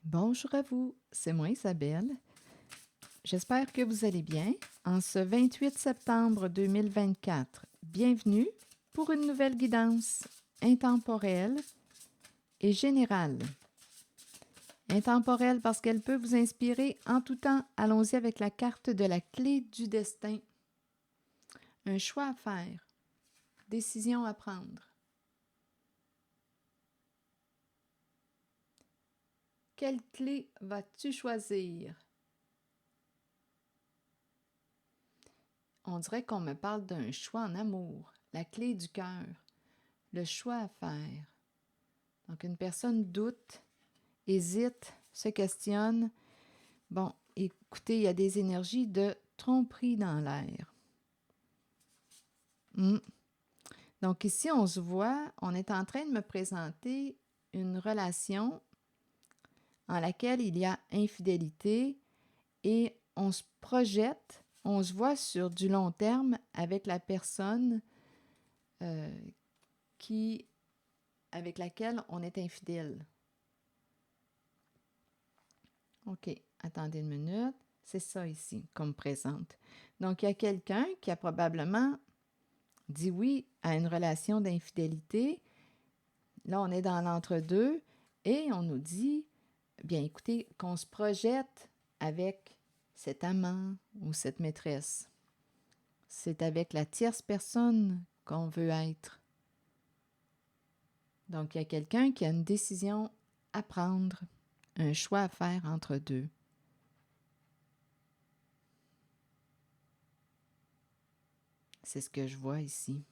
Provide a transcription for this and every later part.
Bonjour à vous, c'est moi Isabelle. J'espère que vous allez bien. En ce 28 septembre 2024, bienvenue pour une nouvelle guidance intemporelle et générale. Intemporelle parce qu'elle peut vous inspirer en tout temps. Allons-y avec la carte de la clé du destin. Un choix à faire, décision à prendre. Quelle clé vas-tu choisir? On dirait qu'on me parle d'un choix en amour, la clé du cœur, le choix à faire. Donc, une personne doute, hésite, se questionne. Bon, écoutez, il y a des énergies de tromperie dans l'air. Donc, ici, on se voit, on est en train de me présenter une relation en laquelle il y a infidélité et on se projette, on se voit sur du long terme avec la personne avec laquelle on est infidèle. OK, attendez une minute. C'est ça ici qu'on me présente. Donc, il y a quelqu'un qui a probablement dit oui à une relation d'infidélité. Là, on est dans l'entre-deux et on nous dit, bien écoutez, qu'on se projette avec cet amant ou cette maîtresse. C'est avec la tierce personne qu'on veut être. Donc, il y a quelqu'un qui a une décision à prendre, un choix à faire entre deux. C'est ce que je vois ici.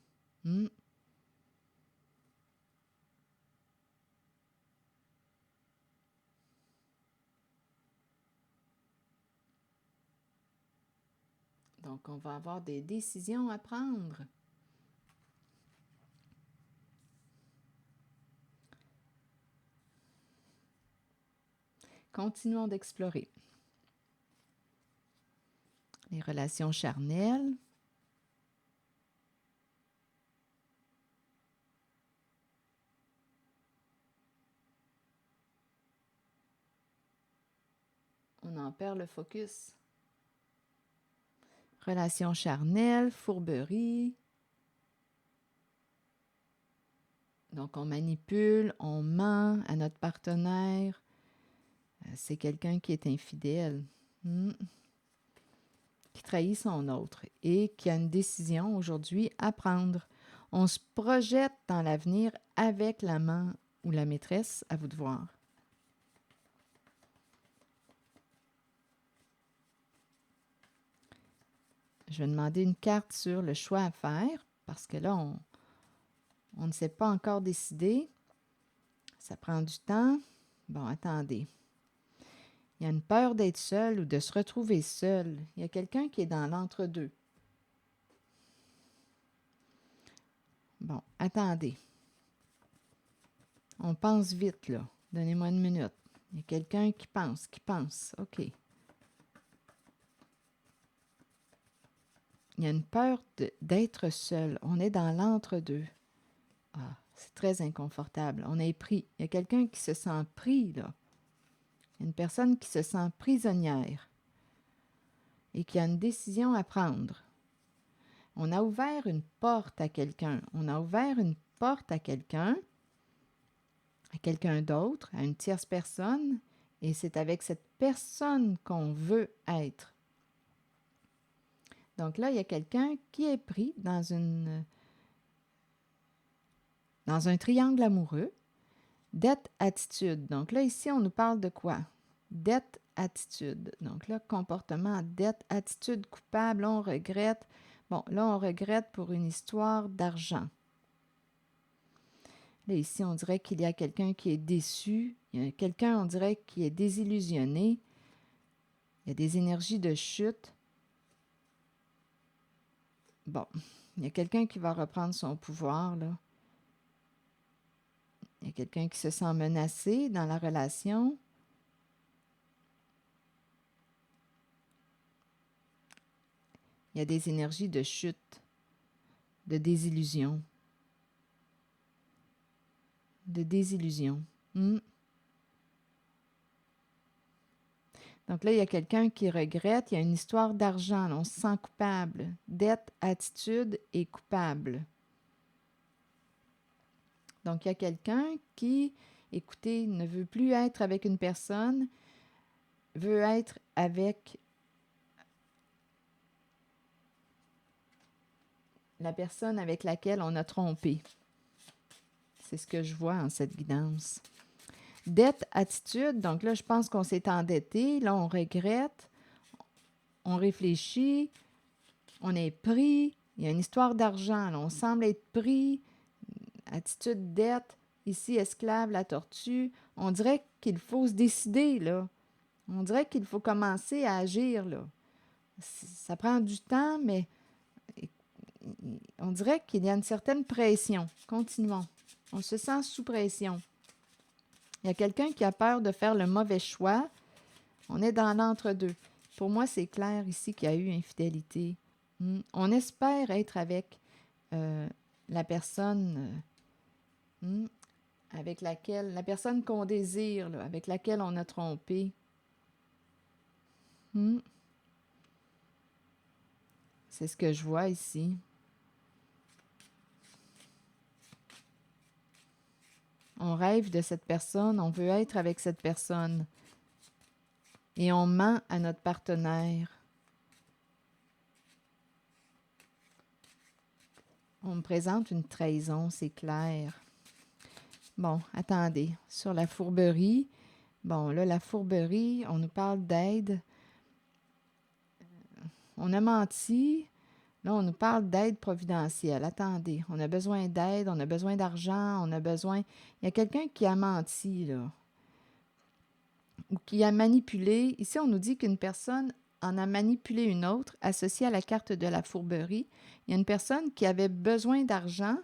Donc, on va avoir des décisions à prendre. Continuons d'explorer. Les relations charnelles. On en perd le focus. Relations charnelles, fourberie. Donc, on manipule, on ment à notre partenaire. C'est quelqu'un qui est infidèle, qui trahit son autre et qui a une décision aujourd'hui à prendre. On se projette dans l'avenir avec l'amant ou la maîtresse, à vous de voir. Je vais demander une carte sur le choix à faire parce que là, on ne s'est pas encore décidé. Ça prend du temps. Bon, attendez. Il y a une peur d'être seul ou de se retrouver seul. Il y a quelqu'un qui est dans l'entre-deux. Bon, attendez. On pense vite, là. Donnez-moi une minute. Il y a quelqu'un qui pense. OK. Il y a une peur d'être seul. On est dans l'entre-deux. Ah, c'est très inconfortable. On est pris. Il y a quelqu'un qui se sent pris, là. Une personne qui se sent prisonnière et qui a une décision à prendre. On a ouvert une porte à quelqu'un. On a ouvert une porte à quelqu'un d'autre, à une tierce personne, et c'est avec cette personne qu'on veut être. Donc là, il y a quelqu'un qui est pris dans un triangle amoureux, dette-attitude. Donc là, ici, on nous parle de quoi? Dette-attitude. Donc là, comportement, dette, attitude coupable, on regrette. Bon, là, on regrette pour une histoire d'argent. Là, ici, on dirait qu'il y a quelqu'un qui est déçu. Il y a quelqu'un, on dirait, qui est désillusionné. Il y a des énergies de chute. Bon, il y a quelqu'un qui va reprendre son pouvoir, là. Il y a quelqu'un qui se sent menacé dans la relation. Il y a des énergies de chute, de désillusion. De désillusion. Donc là, il y a quelqu'un qui regrette, il y a une histoire d'argent, là, on se sent coupable. Dette, attitude et coupable. Donc, il y a quelqu'un qui, écoutez, ne veut plus être avec une personne, veut être avec la personne avec laquelle on a trompé. C'est ce que je vois en cette guidance. Dette, attitude, donc là, je pense qu'on s'est endetté, là, on regrette, on réfléchit, on est pris, il y a une histoire d'argent, là, on semble être pris, attitude, dette, ici, esclave, la tortue. On dirait qu'il faut se décider, là. On dirait qu'il faut commencer à agir, là. Ça prend du temps, mais on dirait qu'il y a une certaine pression. Continuons. On se sent sous pression. Il y a quelqu'un qui a peur de faire le mauvais choix. On est dans l'entre-deux. Pour moi, c'est clair ici qu'il y a eu infidélité. On espère être avec la personne avec laquelle, la personne qu'on désire, là, avec laquelle on a trompé. C'est ce que je vois ici. On rêve de cette personne, on veut être avec cette personne. Et on ment à notre partenaire. On me présente une trahison, c'est clair. Bon, attendez. Sur la fourberie, bon, là, la fourberie, on nous parle d'aide. On a menti. Là, on nous parle d'aide providentielle. Attendez, on a besoin d'aide, on a besoin d'argent, on a besoin... Il y a quelqu'un qui a menti, là, ou qui a manipulé. Ici, on nous dit qu'une personne en a manipulé une autre, associée à la carte de la fourberie. Il y a une personne qui avait besoin d'argent.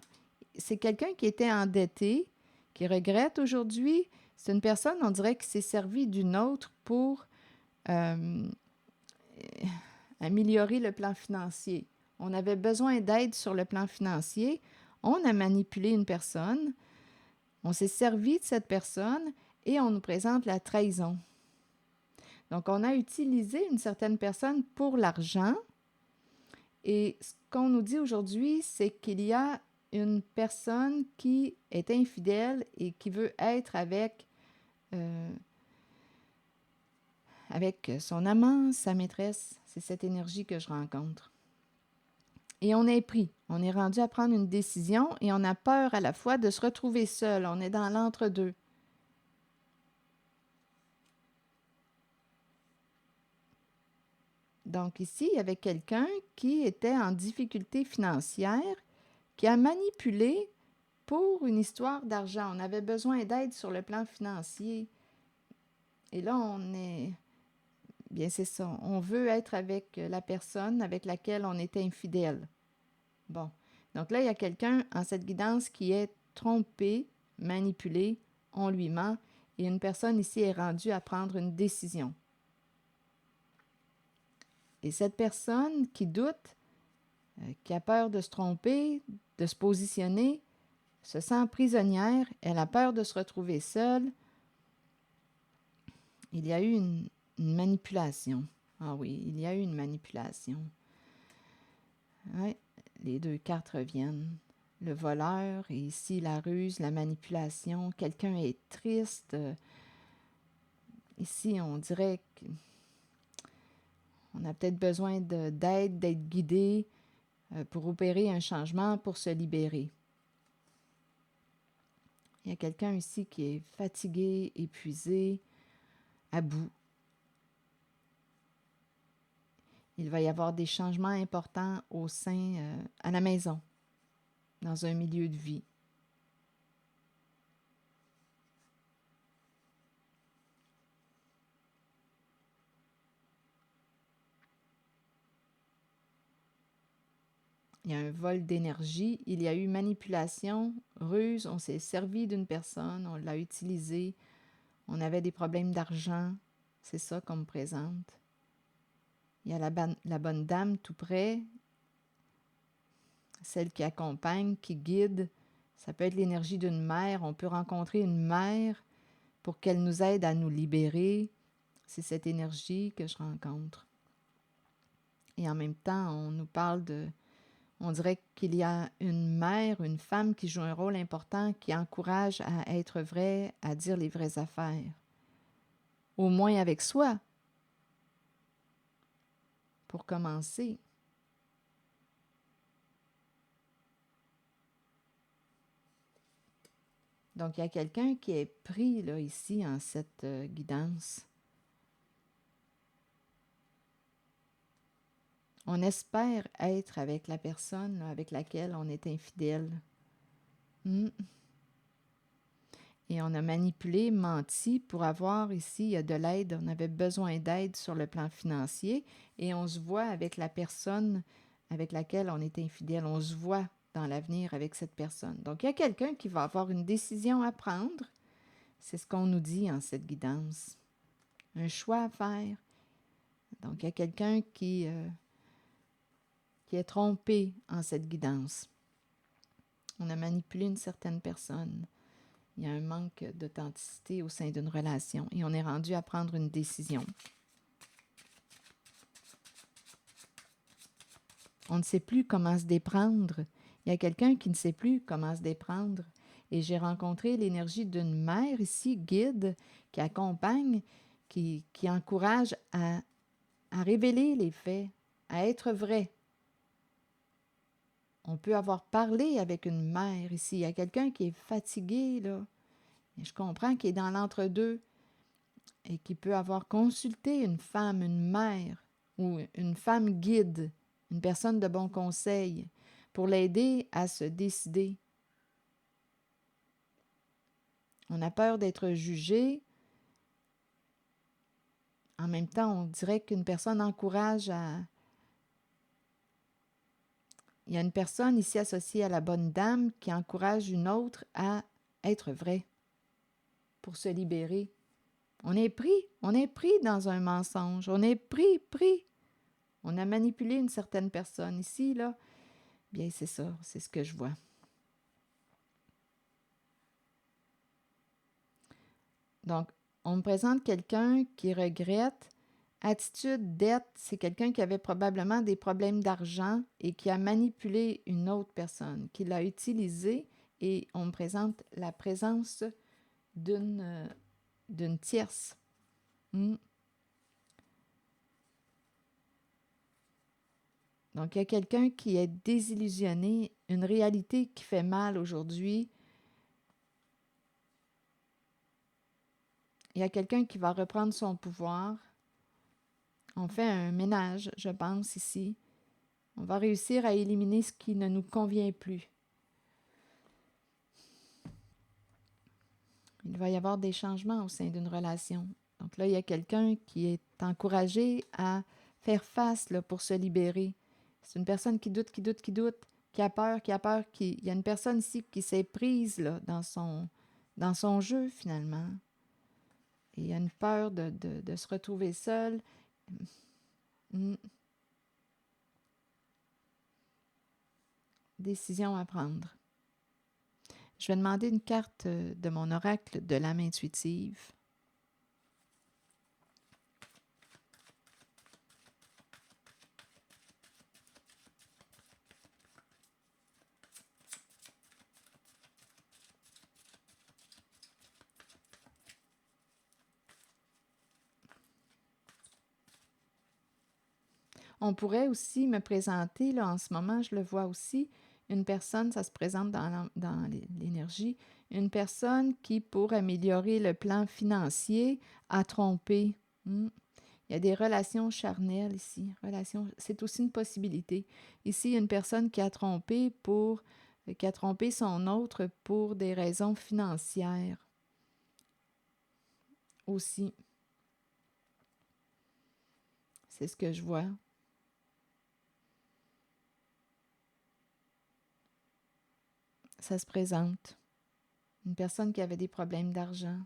C'est quelqu'un qui était endetté, qui regrette aujourd'hui. C'est une personne, on dirait, qui s'est servie d'une autre pour améliorer le plan financier. On avait besoin d'aide sur le plan financier. On a manipulé une personne. On s'est servi de cette personne et on nous présente la trahison. Donc, on a utilisé une certaine personne pour l'argent. Et ce qu'on nous dit aujourd'hui, c'est qu'il y a une personne qui est infidèle et qui veut être avec son amant, sa maîtresse. C'est cette énergie que je rencontre. Et on est pris. On est rendu à prendre une décision et on a peur à la fois de se retrouver seul. On est dans l'entre-deux. Donc ici, il y avait quelqu'un qui était en difficulté financière, qui a manipulé pour une histoire d'argent. On avait besoin d'aide sur le plan financier. Et là, on est... Bien, c'est ça. On veut être avec la personne avec laquelle on était infidèle. Bon. Donc là, il y a quelqu'un en cette guidance qui est trompé, manipulé, on lui ment, et une personne ici est rendue à prendre une décision. Et cette personne qui doute, qui a peur de se tromper, de se positionner, se sent prisonnière, elle a peur de se retrouver seule. Il y a eu une manipulation. Ah oui, il y a eu une manipulation. Oui, les deux cartes reviennent. Le voleur et ici la ruse, la manipulation. Quelqu'un est triste. Ici, on dirait qu'on a peut-être besoin d'aide, d'être guidé pour opérer un changement, pour se libérer. Il y a quelqu'un ici qui est fatigué, épuisé, à bout. Il va y avoir des changements importants au sein, à la maison, dans un milieu de vie. Il y a un vol d'énergie, il y a eu manipulation, ruse, on s'est servi d'une personne, on l'a utilisée, on avait des problèmes d'argent, c'est ça qu'on me présente. Il y a la bonne dame tout près, celle qui accompagne, qui guide. Ça peut être l'énergie d'une mère, on peut rencontrer une mère pour qu'elle nous aide à nous libérer. C'est cette énergie que je rencontre. Et en même temps, on nous parle on dirait qu'il y a une mère, une femme qui joue un rôle important, qui encourage à être vrai, à dire les vraies affaires. Au moins avec soi, pour commencer. Donc, il y a quelqu'un qui est pris là, ici en cette guidance. On espère être avec la personne là, avec laquelle on est infidèle. Et on a manipulé, menti pour avoir ici, il y a de l'aide, on avait besoin d'aide sur le plan financier et on se voit avec la personne avec laquelle on est infidèle, on se voit dans l'avenir avec cette personne. Donc, il y a quelqu'un qui va avoir une décision à prendre, c'est ce qu'on nous dit en cette guidance. Un choix à faire. Donc, il y a quelqu'un qui est trompé en cette guidance. On a manipulé une certaine personne. Il y a un manque d'authenticité au sein d'une relation et on est rendu à prendre une décision. On ne sait plus comment se déprendre. Il y a quelqu'un qui ne sait plus comment se déprendre. Et j'ai rencontré l'énergie d'une mère ici, guide, qui accompagne, qui encourage à révéler les faits, à être vrai. On peut avoir parlé avec une mère ici. Il y a quelqu'un qui est fatigué, là. Et je comprends qu'il est dans l'entre-deux et qui peut avoir consulté une femme, une mère ou une femme guide, une personne de bon conseil, pour l'aider à se décider. On a peur d'être jugé. En même temps, on dirait qu'une personne encourage à... Il y a une personne ici associée à la bonne dame qui encourage une autre à être vraie pour se libérer. On est pris dans un mensonge, on est pris. On a manipulé une certaine personne ici, là. Bien, c'est ça, c'est ce que je vois. Donc, on me présente quelqu'un qui regrette. Attitude, dette, c'est quelqu'un qui avait probablement des problèmes d'argent et qui a manipulé une autre personne, qui l'a utilisé et on me présente la présence d'une tierce. Donc, il y a quelqu'un qui est désillusionné, une réalité qui fait mal aujourd'hui. Il y a quelqu'un qui va reprendre son pouvoir. On fait un ménage, je pense, ici. On va réussir à éliminer ce qui ne nous convient plus. Il va y avoir des changements au sein d'une relation. Donc là, il y a quelqu'un qui est encouragé à faire face là, pour se libérer. C'est une personne qui doute, qui a peur. Il y a une personne ici qui s'est prise là, dans son jeu, finalement. Et il y a une peur de se retrouver seule. Décision à prendre. Je vais demander une carte de mon oracle de l'âme intuitive. On pourrait aussi me présenter, là, en ce moment, je le vois aussi, une personne, ça se présente dans l'énergie, une personne qui, pour améliorer le plan financier, a trompé. Il y a des relations charnelles ici. C'est aussi une possibilité. Ici, il y a une personne qui a trompé son autre pour des raisons financières aussi. C'est ce que je vois. Ça se présente. Une personne qui avait des problèmes d'argent.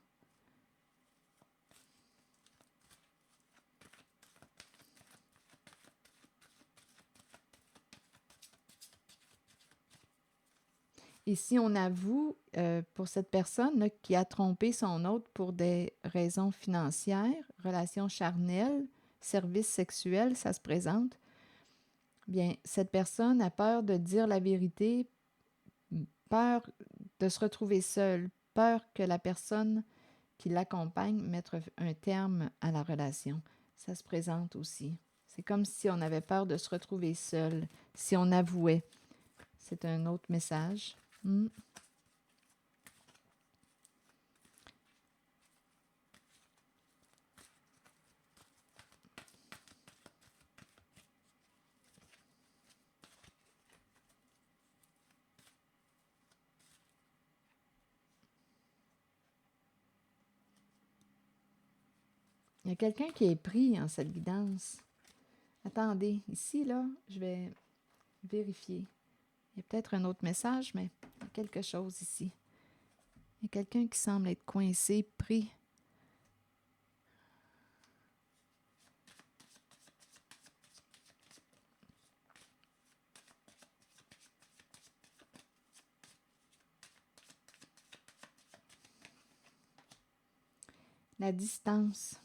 Ici, on avoue pour cette personne là, qui a trompé son autre pour des raisons financières, relation charnelle, service sexuel, ça se présente, bien, cette personne a peur de dire la vérité, peur de se retrouver seule, peur que la personne qui l'accompagne mette un terme à la relation. Ça se présente aussi. C'est comme si on avait peur de se retrouver seul, si on avouait. C'est un autre message. Il y a quelqu'un qui est pris en cette guidance. Attendez, ici, là, je vais vérifier. Il y a peut-être un autre message, mais il y a quelque chose ici. Il y a quelqu'un qui semble être coincé, pris. La distance.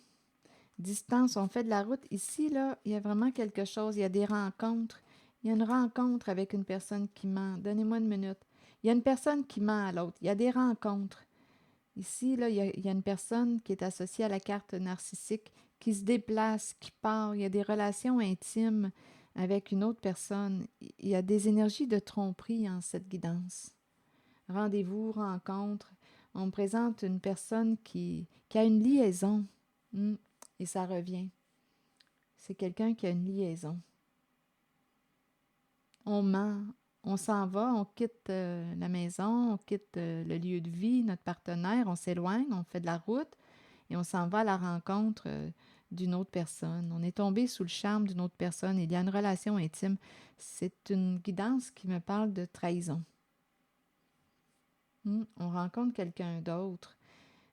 Distance, on fait de la route. Ici, là, il y a vraiment quelque chose. Il y a des rencontres. Il y a une rencontre avec une personne qui ment. Donnez-moi une minute. Il y a une personne qui ment à l'autre. Il y a des rencontres. Ici, là, il y a une personne qui est associée à la carte narcissique, qui se déplace, qui part. Il y a des relations intimes avec une autre personne. Il y a des énergies de tromperie en cette guidance. Rendez-vous, rencontre. On me présente une personne qui a une liaison. Et ça revient. C'est quelqu'un qui a une liaison. On ment, on s'en va, on quitte la maison, on quitte le lieu de vie, notre partenaire, on s'éloigne, on fait de la route et on s'en va à la rencontre d'une autre personne. On est tombé sous le charme d'une autre personne. Il y a une relation intime. C'est une guidance qui me parle de trahison. On rencontre quelqu'un d'autre.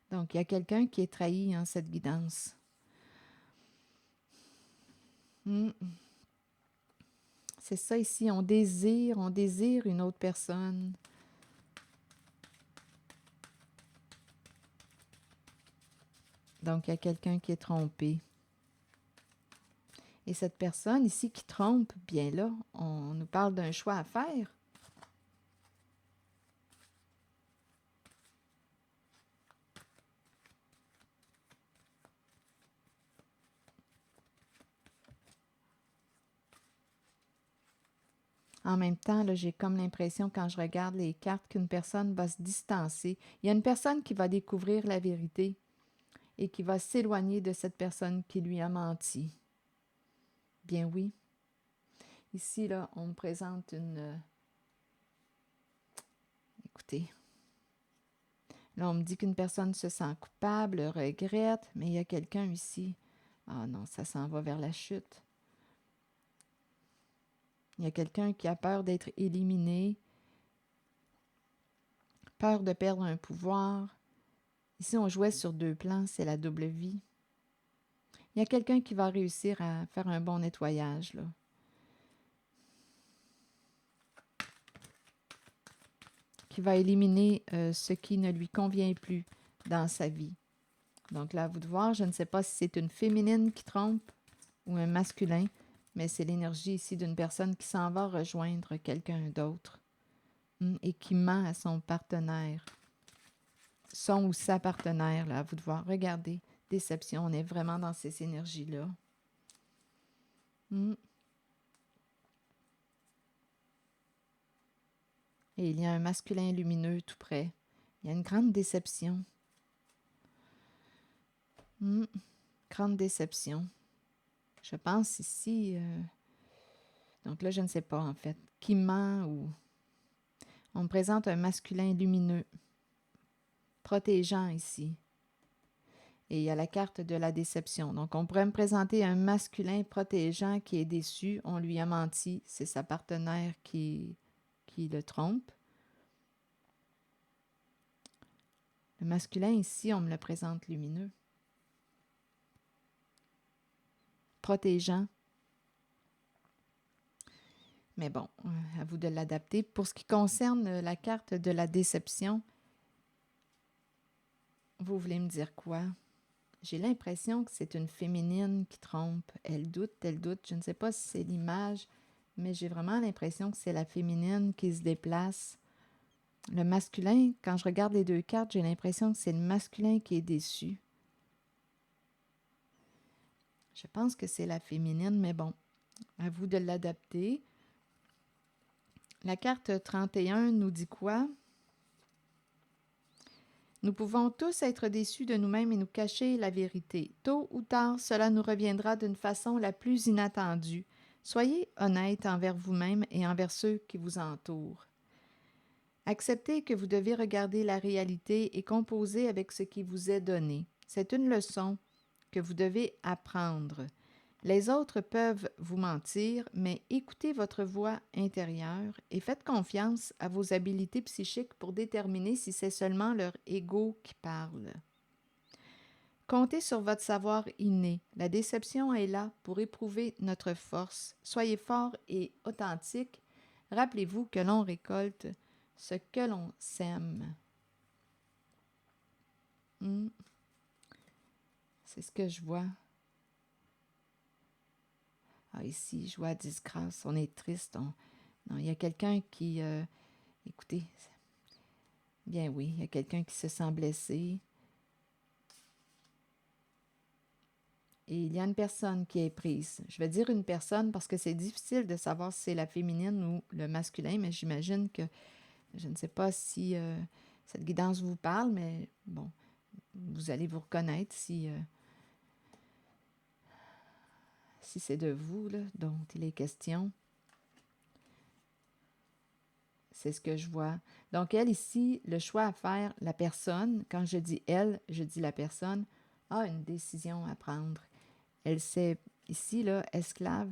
Donc, il y a quelqu'un qui est trahi en cette guidance. C'est ça ici, on désire une autre personne. Donc, il y a quelqu'un qui est trompé. Et cette personne ici qui trompe, bien là, on nous parle d'un choix à faire. En même temps, là, j'ai comme l'impression, quand je regarde les cartes, qu'une personne va se distancer. Il y a une personne qui va découvrir la vérité et qui va s'éloigner de cette personne qui lui a menti. Bien oui. Ici, là, on me présente une... Écoutez, là, on me dit qu'une personne se sent coupable, regrette, mais il y a quelqu'un ici. Ah non, ça s'en va vers la chute. Il y a quelqu'un qui a peur d'être éliminé, peur de perdre un pouvoir. Ici, on jouait sur deux plans, c'est la double vie. Il y a quelqu'un qui va réussir à faire un bon nettoyage, là. Qui va éliminer ce qui ne lui convient plus dans sa vie. Donc là, à vous de voir, je ne sais pas si c'est une féminine qui trompe ou un masculin, mais c'est l'énergie ici d'une personne qui s'en va rejoindre quelqu'un d'autre et qui ment à son partenaire. Son ou sa partenaire, là, à vous de voir. Regardez, déception, on est vraiment dans ces énergies-là. Et il y a un masculin lumineux tout près. Il y a une grande déception. Grande déception. Je pense ici... donc là, je ne sais pas, en fait. Qui ment ou... On me présente un masculin lumineux. Protégeant ici. Et il y a la carte de la déception. Donc, on pourrait me présenter un masculin protégeant qui est déçu. On lui a menti. C'est sa partenaire qui le trompe. Le masculin ici, on me le présente lumineux. Protégeant. Mais bon, à vous de l'adapter. Pour ce qui concerne la carte de la déception, vous voulez me dire quoi? j'ai l'impression que c'est une féminine qui trompe. Elle doute, elle doute. Je ne sais pas si c'est l'image, mais j'ai vraiment l'impression que c'est la féminine qui se déplace. Le masculin, quand je regarde les deux cartes, j'ai l'impression que c'est le masculin qui est déçu. Je pense que c'est la féminine, mais bon, à vous de l'adapter. La carte 31 nous dit quoi? Nous pouvons tous être déçus de nous-mêmes et nous cacher la vérité. Tôt ou tard, cela nous reviendra d'une façon la plus inattendue. Soyez honnête envers vous-même et envers ceux qui vous entourent. Acceptez que vous devez regarder la réalité et composer avec ce qui vous est donné. C'est une leçon que vous devez apprendre. Les autres peuvent vous mentir, mais écoutez votre voix intérieure et faites confiance à vos habiletés psychiques pour déterminer si c'est seulement leur ego qui parle. Comptez sur votre savoir inné. La déception est là pour éprouver notre force. Soyez fort et authentique. Rappelez-vous que l'on récolte ce que l'on sème. C'est ce que je vois. Ah, ici, joie, disgrâce, on est triste. Non, il y a quelqu'un qui... écoutez, bien oui, il y a quelqu'un qui se sent blessé. Et il y a une personne qui est prise. Je vais dire une personne parce que c'est difficile de savoir si c'est la féminine ou le masculin, mais j'imagine que, je ne sais pas si cette guidance vous parle, mais bon, vous allez vous reconnaître si c'est de vous là, dont il est question. C'est ce que je vois. Donc, elle, ici, le choix à faire, la personne, quand je dis elle, je dis la personne, a une décision à prendre. Elle s'est, ici, là, esclave,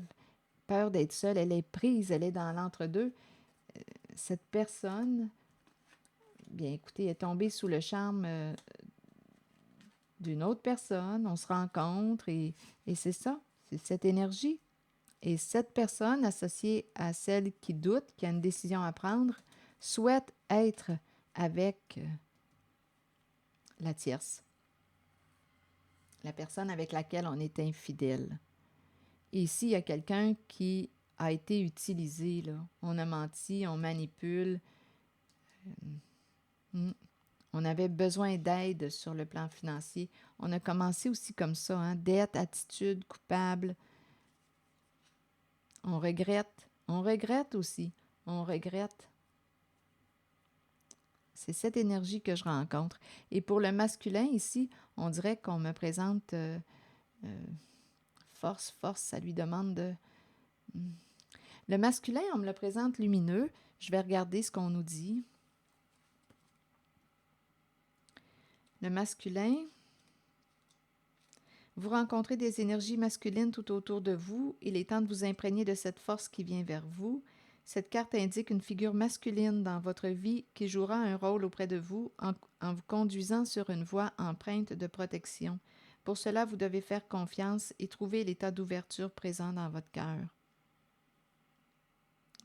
peur d'être seule, elle est prise, elle est dans l'entre-deux. Cette personne, bien écoutez, est tombée sous le charme d'une autre personne, on se rencontre et c'est ça, c'est cette énergie. Et cette personne, associée à celle qui doute, qui a une décision à prendre, souhaite être avec la tierce, la personne avec laquelle on est infidèle. Et ici, il y a quelqu'un qui a été utilisé, là. On a menti, on manipule. On avait besoin d'aide sur le plan financier. On a commencé aussi comme ça, hein? Dette, attitude, coupable. On regrette aussi, on regrette. C'est cette énergie que je rencontre. Et pour le masculin ici, on dirait qu'on me présente force, ça lui demande de... Le masculin, on me le présente lumineux. Je vais regarder ce qu'on nous dit. Le masculin, vous rencontrez des énergies masculines tout autour de vous. Il est temps de vous imprégner de cette force qui vient vers vous. Cette carte indique une figure masculine dans votre vie qui jouera un rôle auprès de vous en vous conduisant sur une voie empreinte de protection. Pour cela, vous devez faire confiance et trouver l'état d'ouverture présent dans votre cœur.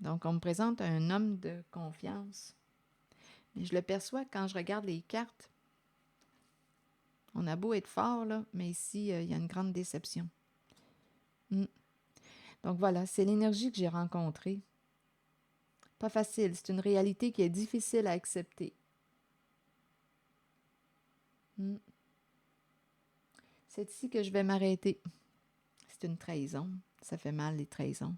Donc, on me présente un homme de confiance. Mais je le perçois quand je regarde les cartes. On a beau être fort, là, mais ici, il y a une grande déception. Donc voilà, c'est l'énergie que j'ai rencontrée. Pas facile, c'est une réalité qui est difficile à accepter. C'est ici que je vais m'arrêter. C'est une trahison, ça fait mal les trahisons.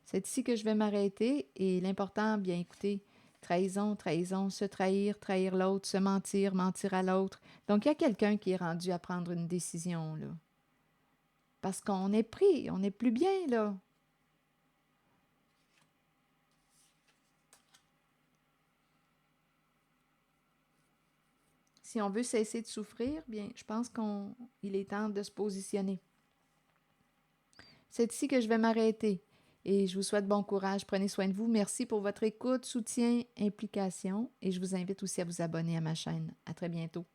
C'est ici que je vais m'arrêter et l'important, bien écoutez, trahison, se trahir, trahir l'autre, se mentir, mentir à l'autre. Donc il y a quelqu'un qui est rendu à prendre une décision, là. Parce qu'on est pris, on n'est plus bien, là. Si on veut cesser de souffrir, bien, je pense qu'il est temps de se positionner. C'est ici que je vais m'arrêter et je vous souhaite bon courage. Prenez soin de vous. Merci pour votre écoute, soutien, implication et je vous invite aussi à vous abonner à ma chaîne. À très bientôt.